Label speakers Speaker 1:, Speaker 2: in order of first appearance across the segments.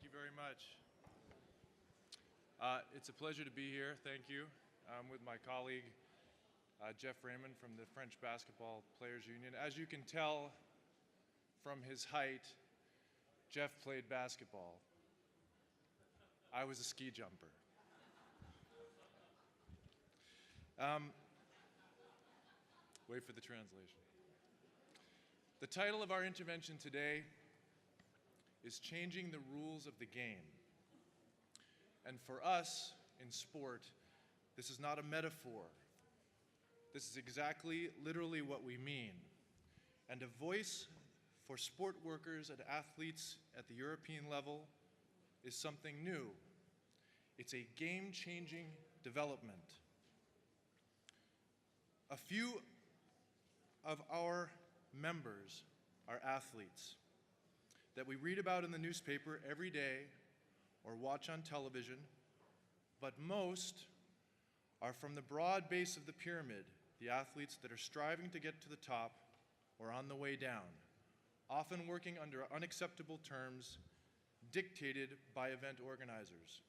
Speaker 1: you very much. It's a pleasure to be here. Thank you. I'm with my colleague, Jeff Raymond from the French Basketball Players Union. As you can tell from his height, Jeff played basketball. I was a ski jumper. Wait for the translation. The title of our intervention today is Changing the Rules of the Game. And for us in sport, this is not a metaphor. This is exactly, literally what we mean. And a voice for sport workers and athletes at the European level is something new. It's a game-changing development. A few of our members are athletes that we read about in the newspaper every day or watch on television, but most are from the broad base of the pyramid, the athletes that are striving to get to the top or on the way down, often working under unacceptable terms dictated by event organizers.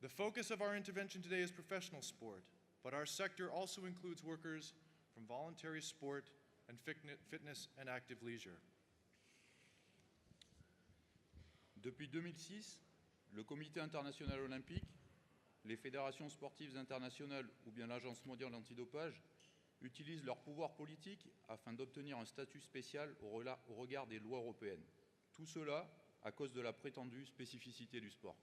Speaker 1: The focus of our intervention today is professional sport, but our sector also includes workers from voluntary sport and fitness and active leisure.
Speaker 2: Depuis 2006, le Comité international olympique, les fédérations sportives internationales ou bien l'Agence mondiale antidopage utilisent leur pouvoir politique afin d'obtenir un statut spécial au regard des lois européennes. Tout cela à cause de la prétendue spécificité du sport.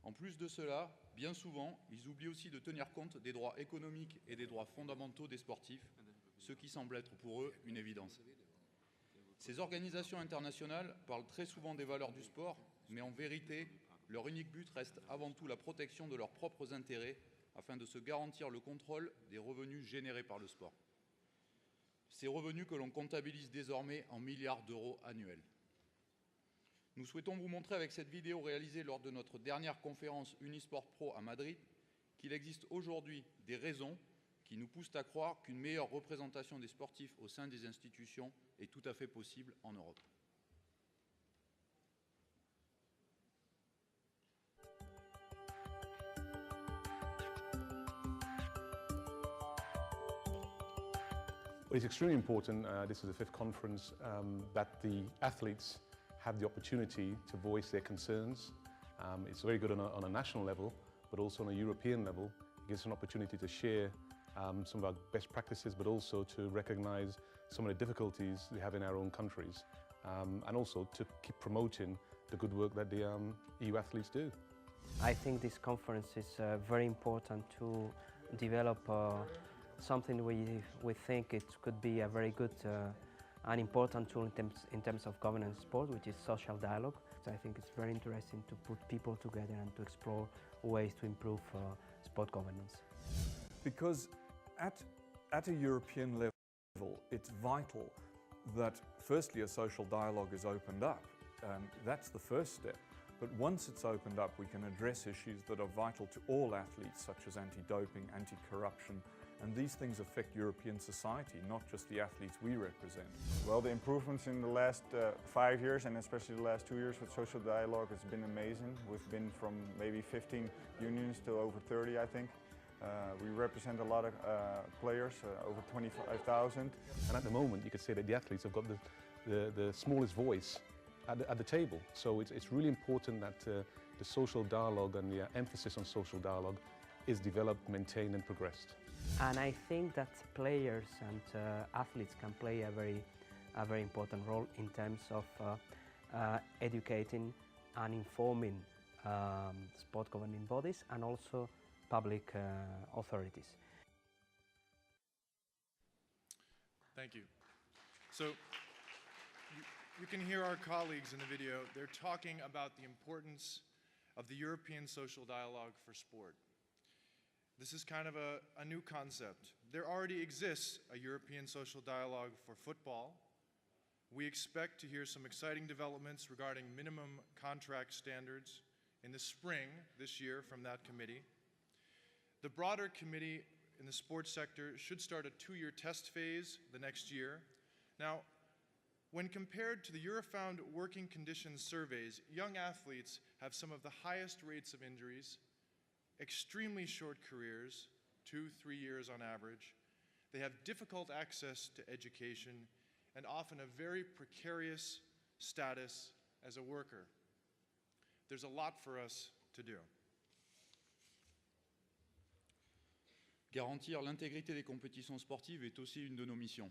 Speaker 2: En plus de cela, bien souvent, ils oublient aussi de tenir compte des droits économiques et des droits fondamentaux des sportifs, ce qui semble être pour eux une évidence. Ces organisations internationales parlent très souvent des valeurs du sport, mais en vérité, leur unique but reste avant tout la protection de leurs propres intérêts afin de se garantir le contrôle des revenus générés par le sport. Ces revenus que l'on comptabilise désormais en milliards d'euros annuels. Nous souhaitons vous montrer avec cette vidéo réalisée lors de notre dernière conférence Unisport Pro à Madrid qu'il existe aujourd'hui des raisons qui nous poussent à croire qu'une meilleure représentation des sportifs au sein des institutions est tout à fait possible en Europe.
Speaker 3: Well, it's extremely important, this is the 5th conference, that the athletes have the opportunity to voice their concerns. It's very good on a national level, but also on a European level. It gives an opportunity to share some of our best practices, but also to recognize some of the difficulties we have in our own countries, and also to keep promoting the good work that the EU athletes do.
Speaker 4: I think this conference is very important to develop something we think it could be a very good and important tool in terms of governance sport, which is social dialogue. So I think it's very interesting to put people together and to explore ways to improve sport governance.
Speaker 5: Because at a European level, it's vital that firstly a social dialogue is opened up. That's the first step. But once it's opened up, we can address issues that are vital to all athletes, such as anti-doping, anti-corruption, and these things affect European society, not just the athletes we represent.
Speaker 6: Well, the improvements in the last 5 years, and especially the last 2 years with social dialogue, has been amazing. We've been from maybe 15 unions to over 30, I think. We represent a lot of players, over 25,000.
Speaker 3: And at the moment, you could say that the athletes have got the smallest voice at the table. So it's really important that the social dialogue and the emphasis on social dialogue is developed, maintained and progressed.
Speaker 4: And I think that players and athletes can play a very important role in terms of educating and informing sport governing bodies and also public authorities.
Speaker 1: Thank you. So you can hear our colleagues in the video. They're talking about the importance of the European social dialogue for sport. This is kind of a new concept. There already exists a European social dialogue for football. We expect to hear some exciting developments regarding minimum contract standards in the spring this year from that committee. The broader committee in the sports sector should start a 2-year test phase the next year. Now, When compared to the Eurofound working conditions surveys, young athletes have some of the highest rates of injuries, extremely short careers, 2-3 years on average. They have difficult access to education and often a very precarious status as a worker. There's a lot for us to do.
Speaker 2: Garantir l'intégrité des compétitions sportives est aussi une de nos missions.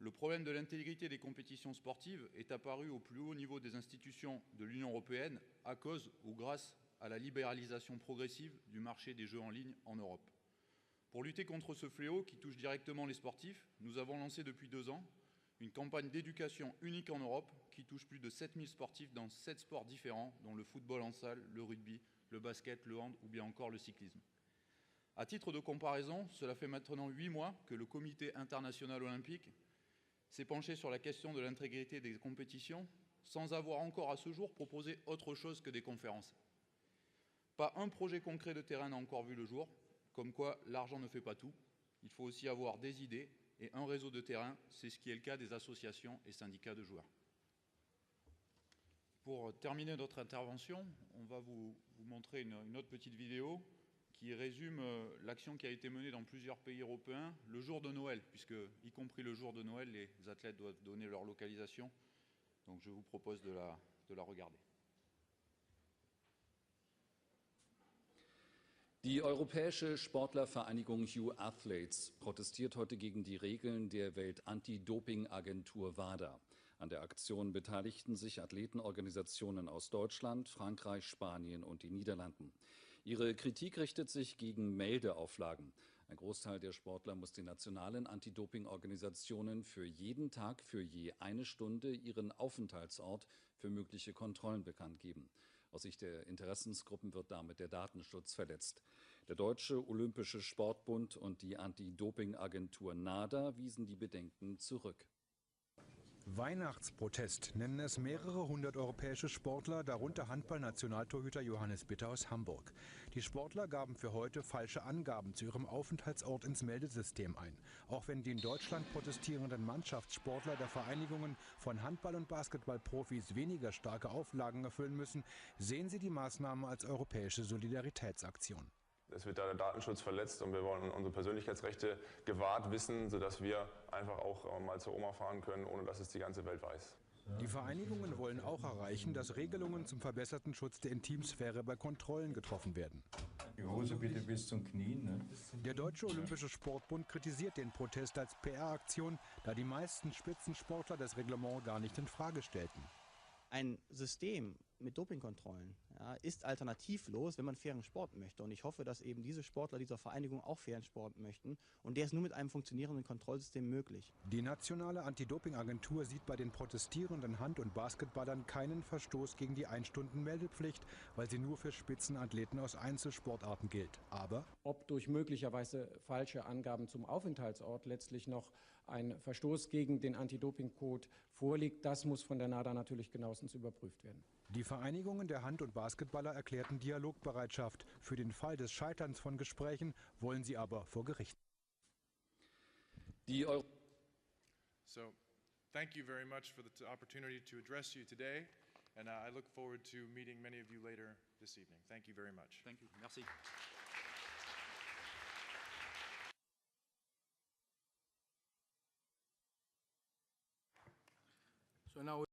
Speaker 2: Le problème de l'intégrité des compétitions sportives est apparu au plus haut niveau des institutions de l'Union européenne à cause ou grâce à la libéralisation progressive du marché des jeux en ligne en Europe. Pour lutter contre ce fléau qui touche directement les sportifs, nous avons lancé depuis 2 ans une campagne d'éducation unique en Europe qui touche plus de 7000 sportifs dans 7 sports différents, dont le football en salle, le rugby, le basket, le hand ou bien encore le cyclisme. À titre de comparaison, cela fait maintenant 8 mois que le Comité international olympique s'est penché sur la question de l'intégrité des compétitions sans avoir encore à ce jour proposé autre chose que des conférences. Pas un projet concret de terrain n'a encore vu le jour, comme quoi l'argent ne fait pas tout. Il faut aussi avoir des idées et un réseau de terrain, c'est ce qui est le cas des associations et syndicats de joueurs. Pour terminer notre intervention, on va vous montrer une autre petite vidéo qui résume l'action qui a été menée dans plusieurs pays européens le jour de Noël, puisque, y compris le jour de Noël, les athlètes doivent donner leur localisation. Donc je vous propose de la regarder.
Speaker 7: Die Europäische Sportlervereinigung Youth Athletes protestiert heute gegen die Regeln der Welt-Anti-Doping-Agentur WADA. An der Aktion beteiligten sich Athletenorganisationen aus Deutschland, Frankreich, Spanien und den Niederlanden. Ihre Kritik richtet sich gegen Meldeauflagen. Ein Großteil der Sportler muss den nationalen Anti-Doping-Organisationen für jeden Tag für je 1 Stunde ihren Aufenthaltsort für mögliche Kontrollen bekannt geben. Aus Sicht der Interessensgruppen wird damit der Datenschutz verletzt. Der Deutsche Olympische Sportbund und die Anti-Doping-Agentur NADA wiesen die Bedenken zurück.
Speaker 8: Weihnachtsprotest nennen es mehrere hundert europäische Sportler, darunter Handball-Nationaltorhüter Johannes Bitter aus Hamburg. Die Sportler gaben für heute falsche Angaben zu ihrem Aufenthaltsort ins Meldesystem ein. Auch wenn die in Deutschland protestierenden Mannschaftssportler der Vereinigungen von Handball- und Basketballprofis weniger starke Auflagen erfüllen müssen, sehen sie die Maßnahme als europäische Solidaritätsaktion.
Speaker 9: Es wird da der Datenschutz verletzt und wir wollen unsere Persönlichkeitsrechte gewahrt wissen, sodass wir einfach auch mal zur Oma fahren können, ohne dass es die ganze Welt weiß.
Speaker 8: Die Vereinigungen wollen auch erreichen, dass Regelungen zum verbesserten Schutz der Intimsphäre bei Kontrollen getroffen werden.
Speaker 10: Die Hose bitte bis zum Knien. Ne?
Speaker 8: Der Deutsche Olympische Sportbund kritisiert den Protest als PR-Aktion, da die meisten Spitzensportler das Reglement gar nicht in Frage stellten.
Speaker 11: Ein System mit Dopingkontrollen ist alternativlos, wenn man fairen Sport möchte. Und ich hoffe, dass eben diese Sportler dieser Vereinigung auch fairen Sport möchten. Und der ist nur mit einem funktionierenden Kontrollsystem möglich.
Speaker 8: Die nationale Anti-Doping-Agentur sieht bei den protestierenden Hand- und Basketballern keinen Verstoß gegen die 1-Stunden-Meldepflicht, weil sie nur für Spitzenathleten aus Einzelsportarten gilt. Aber
Speaker 12: ob durch möglicherweise falsche Angaben zum Aufenthaltsort letztlich noch ein Verstoß gegen den Anti-Doping-Code vorliegt, das muss von der NADA natürlich genauestens überprüft werden.
Speaker 8: Die Vereinigungen der Hand- und Basketballer erklärten Dialogbereitschaft. Für den Fall des Scheiterns von Gesprächen wollen sie aber vor Gericht.
Speaker 1: So, thank you very much for the opportunity to address you today, and I look forward to meeting many of you later this evening. Thank you very much.
Speaker 2: Thank you. Merci.
Speaker 13: So now